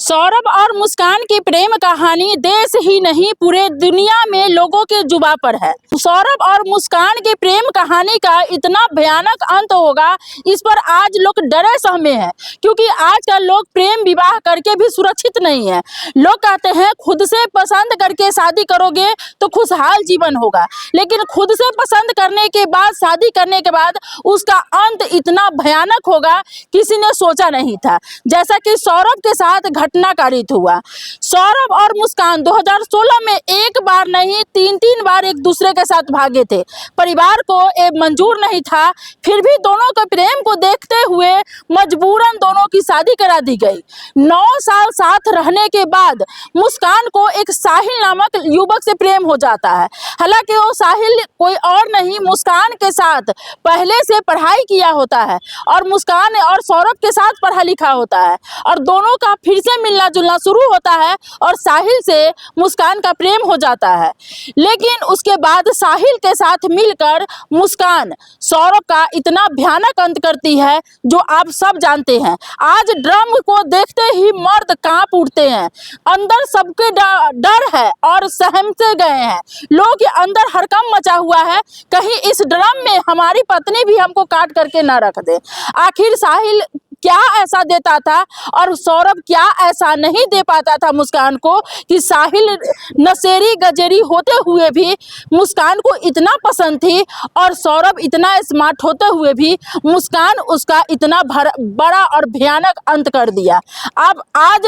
सौरभ और मुस्कान की प्रेम कहानी देश ही नहीं पूरे दुनिया में लोगों के जुबां पर है। सौरभ और मुस्कान की प्रेम कहानी का इतना भयानक अंत होगा, इस पर आज लोग डरे सहमे हैं, क्योंकि आजकल लोग प्रेम विवाह करके भी सुरक्षित नहीं है। लोग कहते हैं खुद से पसंद करके शादी करोगे तो खुशहाल जीवन होगा, लेकिन खुद से पसंद करने के बाद शादी करने के बाद उसका अंत इतना भयानक होगा किसी ने सोचा नहीं था। जैसा कि सौरभ के साथ घटना कारित हुआ। सौरभ और मुस्कान 2016 में एक बार नहीं 3 बार एक दूसरे के साथ भागे थे। परिवार को ये मंजूर नहीं था, फिर भी दोनों के प्रेम को देखते हुए मजबूरन दोनों की शादी करा दी गई। 9 साल साथ रहने के बाद मुस्कान को एक साहिल नामक युवक से प्रेम हो जाता है। हालांकि वो साहिल कोई और नहीं, मुस्कान के साथ पहले से पढ़ाई किया होता है और मुस्कान और सौरभ के साथ पढ़ा लिखा होता है और दोनों का फिर से मिलना जुलना शुरू होता है और साहिल से मुस्कान का प्रेम हो जाता है। लेकिन उसके बाद साहिल के साथ मिलकर मुस्कान सौरभ का इतना भयानक अंत करती है जो आप सब जानते हैं। आज ड्रम को देखते ही मर्द कांप उठते हैं, अंदर सबके डर है और सहमते गए हैं। लोग के अंदर हड़कंप मचा हुआ है, कहीं इस ड्रम में हमारी पत्नी भी हमको काट करके ना रख दे। आखिर साहिल क्या ऐसा देता था और सौरभ क्या ऐसा नहीं दे पाता था मुस्कान को कि साहिल नशेरी गजेरी होते हुए भी मुस्कान को इतना पसंद थी और सौरभ इतना स्मार्ट होते हुए भी मुस्कान उसका इतना बड़ा और भयानक अंत कर दिया। अब आज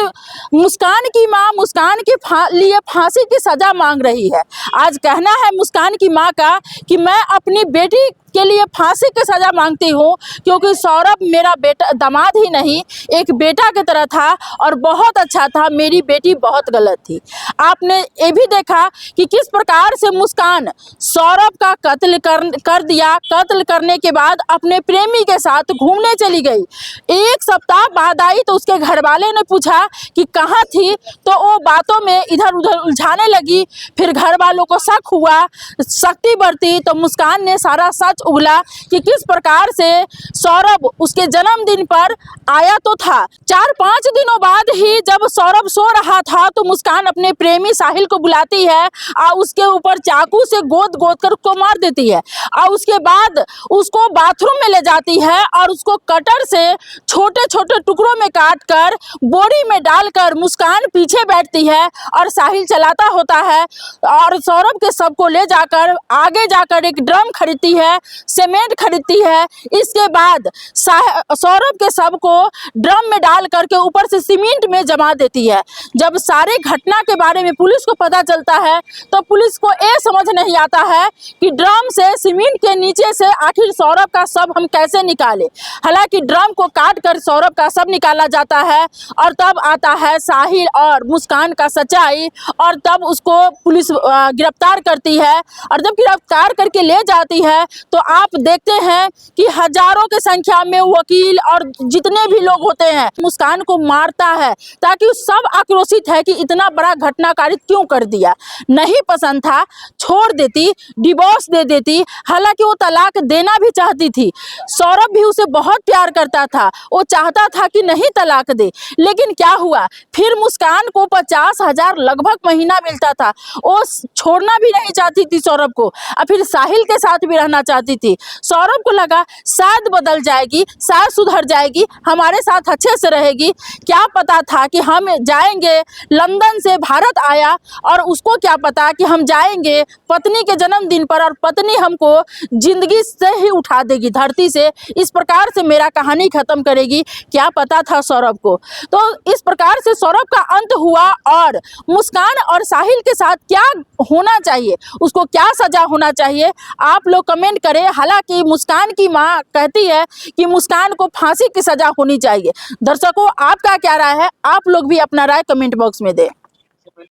मुस्कान की मां मुस्कान के लिए फांसी की सजा मांग रही है। आज कहना है मुस्कान की मां का कि मैं अपनी बेटी के लिए फांसी की सजा मांगती हूँ, क्योंकि सौरभ मेरा बेटा दामाद ही नहीं एक बेटा की तरह था और बहुत अच्छा था, मेरी बेटी बहुत गलत थी। आपने ये भी देखा कि किस प्रकार से मुस्कान सौरभ का कत्ल कर दिया। कत्ल करने के बाद अपने प्रेमी के साथ घूमने चली गई। 1 सप्ताह बाद आई तो उसके घर वाले ने पूछा कि कहाँ थी, तो वो बातों में इधर उधर उलझाने लगी। फिर घर वालों को शक हुआ, शक्ति बढ़ती तो मुस्कान ने सारा सच उगला कि किस प्रकार से सौरभ उसके जन्मदिन पर आया तो था। 4-5 दिनों बाद ही जब सौरभ सो रहा था तो मुस्कान अपने प्रेमी साहिल को बुलाती है और उसके ऊपर चाकू से गोद कर उसको मार देती है और उसके बाद उसको बाथरूम में ले जाती है और उसको कटर से छोटे छोटे टुकड़ों में काट कर बोरी में डालकर मुस्कान पीछे बैठती है और साहिल चलाता होता है और सौरभ के शव को ले जाकर आगे जाकर एक ड्रम खरीदती है, सीमेंट खरीदती है। इसके बाद सौरभ के शव को ड्रम में डाल करके ऊपर से सीमेंट में जमा देती है। जब सारे घटना के बारे में पुलिस को पता चलता है तो पुलिस को ये समझ नहीं आता है कि ड्रम से सीमेंट के नीचे से आखिर सौरभ का शव हम कैसे निकालें। हालांकि ड्रम को काट कर सौरभ का शव निकाला जाता है और तब आता है साहिल और मुस्कान का सच्चाई और तब उसको पुलिस गिरफ्तार करती है और जब गिरफ्तार करके ले जाती है तो आप देखते हैं कि हजारों की संख्या में वकील और जितने भी लोग होते हैं मुस्कान को मारता है, ताकि सब आक्रोशित है कि इतना बड़ा घटना कारित क्यों कर दिया। नहीं पसंद था छोड़ देती, डिवोर्स दे देती। हालांकि वो तलाक देना भी चाहती थी, सौरभ भी उसे बहुत प्यार करता था, वो चाहता था कि नहीं तलाक दे। लेकिन क्या हुआ, फिर मुस्कान को 50,000 लगभग महीना मिलता था। वो छोड़ना भी नहीं चाहती थी सौरभ को और फिर साहिल के साथ भी रहना चाहती थी। सौरभ को लगा शायद बदल जाएगी, शायद सुधर जाएगी, हमारे साथ अच्छे से रहेगी। क्या पता था कि हम जाएंगे, लंदन से भारत आया और उसको क्या पता कि हम जाएंगे पत्नी के जन्मदिन पर और पत्नी हमको जिंदगी से ही उठा देगी, धरती से इस प्रकार से मेरा कहानी खत्म करेगी। क्या पता था सौरभ को। तो इस प्रकार से सौरभ का अंत हुआ और मुस्कान और साहिल के साथ क्या होना चाहिए, उसको क्या सजा होना चाहिए, आप लोग कमेंट करें। हालांकि मुस्कान की मां कहती है कि मुस्कान को फांसी की सजा होनी चाहिए। दर्शकों, आपका क्या राय है, आप लोग भी अपना राय कमेंट बॉक्स में दें।